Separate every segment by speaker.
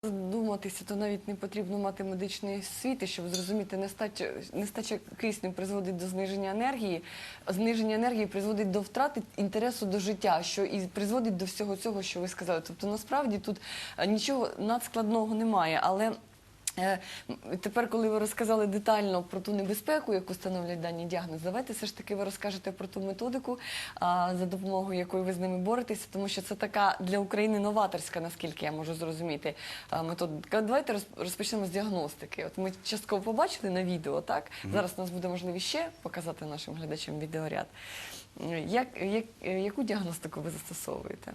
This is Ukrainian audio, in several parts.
Speaker 1: Задуматися, то навіть не потрібно мати медичної освіти, щоб зрозуміти, нестача кисню призводить до зниження енергії, зниження енергії призводить до втрати інтересу до життя, що і призводить до всього цього, що ви сказали. Тобто, насправді, тут нічого надскладного немає, але тепер, коли ви розказали детально про ту небезпеку, яку становлять дані діагнози, давайте все ж таки ви розкажете про ту методику, за допомогою якої ви з ними боретеся, тому що це така для України новаторська, наскільки я можу зрозуміти, методика. Давайте розпочнемо з діагностики. От ми частково побачили на відео, так? Зараз у нас буде можливість ще показати нашим глядачам відеоряд. Яку діагностику ви застосовуєте?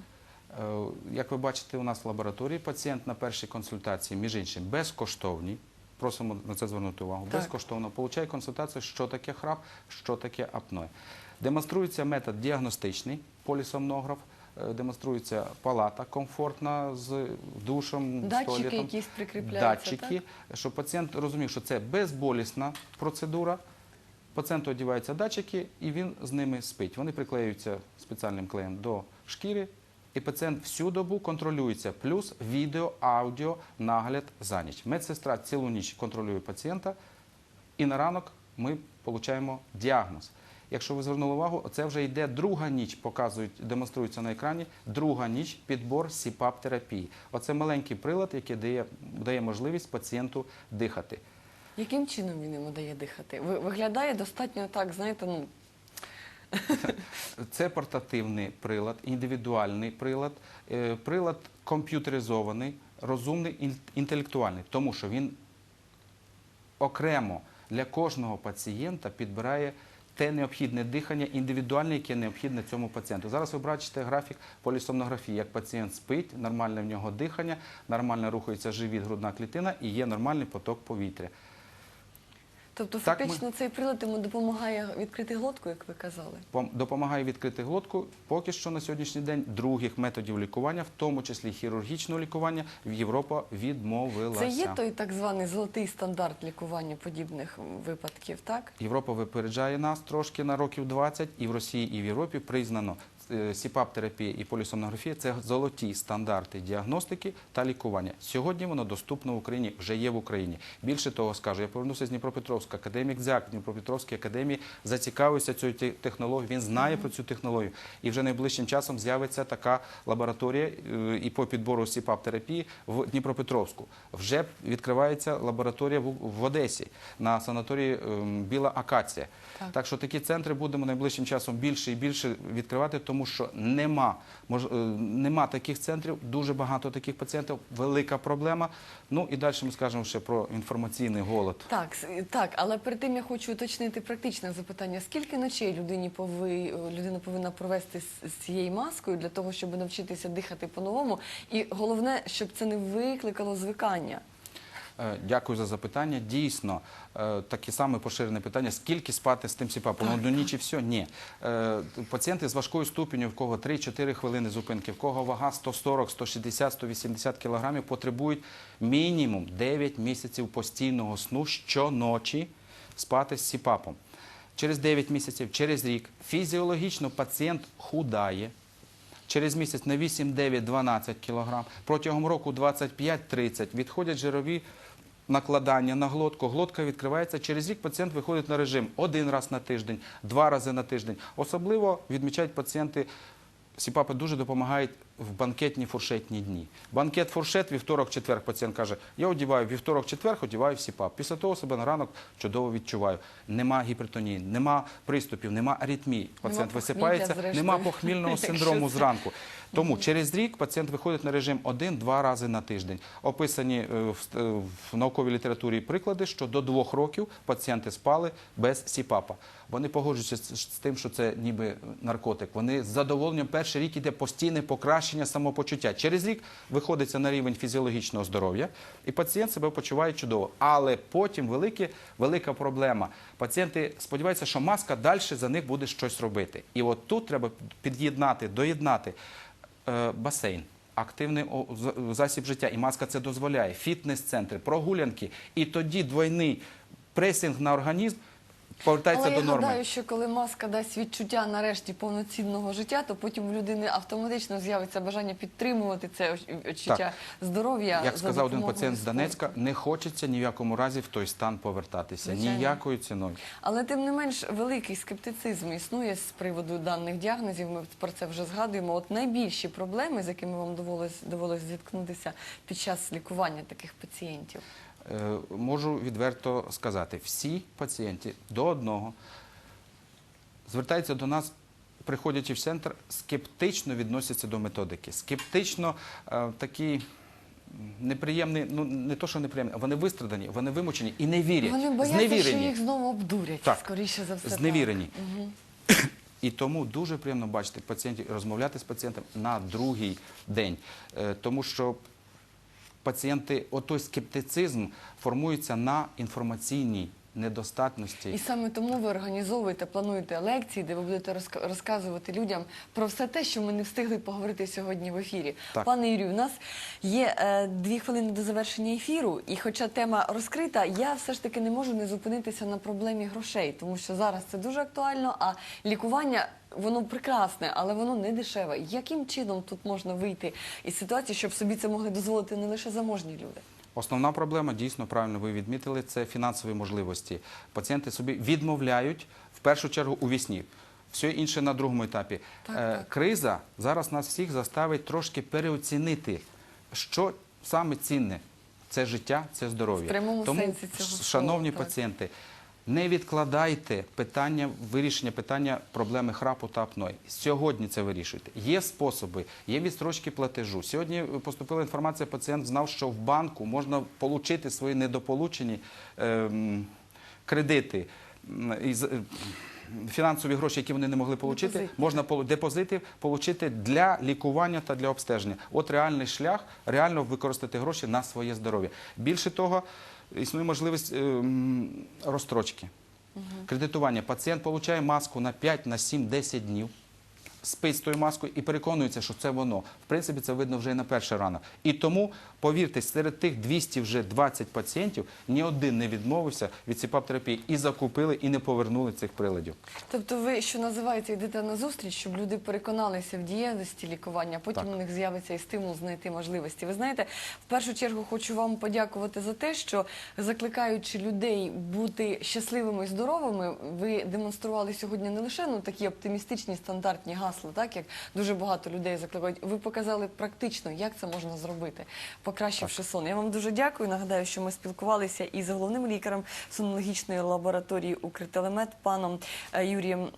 Speaker 2: Як ви бачите, у нас в лабораторії пацієнт на першій консультації, між іншим, безкоштовній, просимо на це звернути увагу, безкоштовно отримує консультацію, що таке храп, що таке апноe. Демонструється метод діагностичний, полісомнограф, демонструється палата комфортна з душем, з туалетом.
Speaker 1: Датчики якісь прикріпляються,
Speaker 2: Датчики, щоб пацієнт розумів, що це безболісна процедура. Пацієнту одягаються датчики і він з ними спить. Вони приклеюються спеціальним клеєм до шкіри. І пацієнт всю добу контролюється, плюс відео, аудіо, нагляд за ніч. Медсестра цілу ніч контролює пацієнта, і на ранок ми отримуємо діагноз. Якщо ви звернули увагу, це вже йде друга ніч, демонструється на екрані, друга ніч підбор СІПАП-терапії. Оце маленький прилад, який дає можливість пацієнту дихати.
Speaker 1: Яким чином він йому дає дихати? Виглядає достатньо так, знаєте,
Speaker 2: Це портативний прилад, індивідуальний прилад, прилад комп'ютеризований, розумний, інтелектуальний, тому що він окремо для кожного пацієнта підбирає те необхідне дихання, індивідуальне, яке необхідне цьому пацієнту. Зараз ви бачите графік полісомнографії, як пацієнт спить, нормальне в нього дихання, нормально рухається живіт, грудна клітина і є нормальний поток повітря.
Speaker 1: Тобто, фактично, цей прилад йому допомагає відкрити глотку, як ви казали?
Speaker 2: Допомагає відкрити глотку. Поки що на сьогоднішній день других методів лікування, в тому числі хірургічного лікування, Європа відмовилася.
Speaker 1: Це є той так званий золотий стандарт лікування подібних випадків, так?
Speaker 2: Європа випереджає нас трошки на років 20, і в Росії, і в Європі признано СІПАП-терапія і полісомнографія – це золоті стандарти діагностики та лікування. Сьогодні воно доступно в Україні, вже є в Україні. Більше того скажу, я повернувся з Дніпропетровська, академік Дзяк в Дніпропетровській академії зацікавився цією технологією, він знає про цю технологію. І вже найближчим часом з'явиться така лабораторія і по підбору СІПАП-терапії в Дніпропетровську. Вже відкривається лабораторія в Одесі на санаторії Біла Акація. Так що такі центри будемо найближчим часом більше і більше відкривати, тому що нема таких центрів, дуже багато таких пацієнтів, велика проблема. Ну і далі ми скажемо ще про інформаційний голод.
Speaker 1: Так, але перед тим я хочу уточнити практичне запитання. Скільки ночей людина повинна провести з цією маскою для того, щоб навчитися дихати по-новому? І головне, щоб це не викликало звикання.
Speaker 2: Дякую за запитання. Дійсно, таке саме поширене питання, скільки спати з тим СІПАПом? Одну ніч і все? Ні. Пацієнти з важкою ступеню, в кого 3-4 хвилини зупинки, в кого вага 140, 160, 180 кілограмів, потребують мінімум 9 місяців постійного сну щоночі спати з СІПАПом. Через 9 місяців, через рік фізіологічно пацієнт худає. Через місяць на 8, 9, 12 кг, протягом року 25-30 відходять жирові накладання на глотку, глотка відкривається. Через рік пацієнт виходить на режим 1 раз на тиждень, 2 рази на тиждень. Особливо відмічають пацієнти, СІПАПи дуже допомагають в банкетні фуршетні дні. Банкет-фуршет, вівторок-четверг, пацієнт каже, я одягаю вівторок-четверг, одягаю в СІПАП. Після того себе на ранок чудово відчуваю. Нема гіпертонії, нема приступів, нема аритмій. Пацієнт висипається, нема похмільного синдрому зранку. Тому через рік пацієнт виходить на режим 1-2 рази на тиждень. Описані в науковій літературі приклади, що до 2 років пацієнти спали без СІПАПа. Вони погоджуються з тим, що це ніби наркотик. Вони з задоволенням перший рік іде постійне покращення самопочуття. Через рік виходиться на рівень фізіологічного здоров'я, і пацієнт себе почуває чудово. Але потім велика проблема. Пацієнти сподіваються, що маска далі за них буде щось робити. І от тут треба доєднати басейн, активний засіб життя, і маска це дозволяє, фітнес-центри, прогулянки, і тоді двойний пресинг на організм, повертається
Speaker 1: Але
Speaker 2: до
Speaker 1: я
Speaker 2: норми.
Speaker 1: гадаю, що коли маска дасть відчуття нарешті повноцінного життя, то потім у людини автоматично з'явиться бажання підтримувати це відчуття здоров'я.
Speaker 2: Як
Speaker 1: за
Speaker 2: сказав один
Speaker 1: допомогою
Speaker 2: пацієнт з
Speaker 1: спорту.
Speaker 2: Донецька, не хочеться ні в якому разі в той стан повертатися.
Speaker 1: Звичайно.
Speaker 2: Ніякою ціною.
Speaker 1: Але тим не менш великий скептицизм існує з приводу даних діагнозів. Ми про це вже згадуємо. От найбільші проблеми, з якими вам довелось зіткнутися під час лікування таких пацієнтів.
Speaker 2: Можу відверто сказати, всі пацієнти до одного звертаються до нас, приходячи в центр, скептично відносяться до методики. Скептично такі неприємні, ну не то, що неприємні, вони вистрадані, вони вимучені і не вірять.
Speaker 1: Вони бояться, що
Speaker 2: зневірені.
Speaker 1: їх знову обдурять,
Speaker 2: Так,
Speaker 1: скоріше за все.
Speaker 2: зневірені.
Speaker 1: Так. Мгм.
Speaker 2: І тому дуже приємно бачити пацієнтів, розмовляти з пацієнтом на другий день. Тому що пацієнти, отой скептицизм формується на інформаційній недостатності.
Speaker 1: І саме тому ви організовуєте, плануєте лекції, де ви будете розказувати людям про все те, що ми не встигли поговорити сьогодні в ефірі.
Speaker 2: Так.
Speaker 1: Пане Юрію, у нас є 2 хвилини до завершення ефіру, і хоча тема розкрита, я все ж таки не можу не зупинитися на проблемі грошей, тому що зараз це дуже актуально, а лікування, воно прекрасне, але воно не дешеве. Яким чином тут можна вийти із ситуації, щоб собі це могли дозволити не лише заможні люди?
Speaker 2: Основна проблема, дійсно, правильно ви відмітили, це фінансові можливості. Пацієнти собі відмовляють, в першу чергу, у вісні. Все інше на другому етапі.
Speaker 1: Так.
Speaker 2: Криза зараз нас всіх заставить трошки переоцінити, що саме цінне. Це життя, це здоров'я.
Speaker 1: В прямому
Speaker 2: Тому,
Speaker 1: сенсі цього слова,
Speaker 2: шановні
Speaker 1: так.
Speaker 2: пацієнти, не відкладайте вирішення питання проблеми храпу та апної. Сьогодні це вирішуйте. Є способи, є відстрочки платежу. Сьогодні поступила інформація, пацієнт знав, що в банку можна отримати свої недополучені кредити, фінансові гроші, які вони не могли отримати,
Speaker 1: Депозити.
Speaker 2: можна депозити отримати для лікування та для обстеження. От реальний шлях, реально використати гроші на своє здоров'я. Більше того, існує можливість розстрочки. Кредитування. Пацієнт отримує маску на 5, на 7, 10 днів, спить з тою маскою і переконується, що це воно. В принципі, це видно вже і на перший ранок. І тому, повірте, серед тих 220 пацієнтів ні один не відмовився від ЦПАП-терапії і закупили, і не повернули цих приладів.
Speaker 1: Тобто ви, що називається, йдете на зустріч, щоб люди переконалися в дієвості лікування, а потім
Speaker 2: Так.
Speaker 1: у них з'явиться і стимул знайти можливості. Ви знаєте, в першу чергу хочу вам подякувати за те, що, закликаючи людей бути щасливими і здоровими, ви демонстрували сьогодні не лише такі оптимістичні стандартні гасла, так, як дуже багато людей закликають. Ви показали практично, як це можна зробити, покращивши сон. Я вам дуже дякую. Нагадаю, що ми спілкувалися із головним лікарем сонологічної лабораторії «Укртелемет» паном Юрієм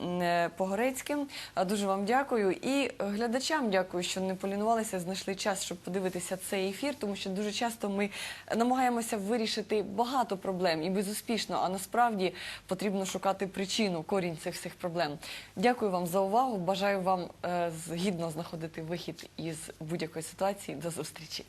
Speaker 1: Погорецьким. Дуже вам дякую. І глядачам дякую, що не полінувалися, знайшли час, щоб подивитися цей ефір, тому що дуже часто ми намагаємося вирішити багато проблем і безуспішно, а насправді потрібно шукати причину, корінь цих всіх проблем. Дякую вам за увагу. Бажаю вам гідно знаходити вихід із будь-якої ситуації. До зустрічі.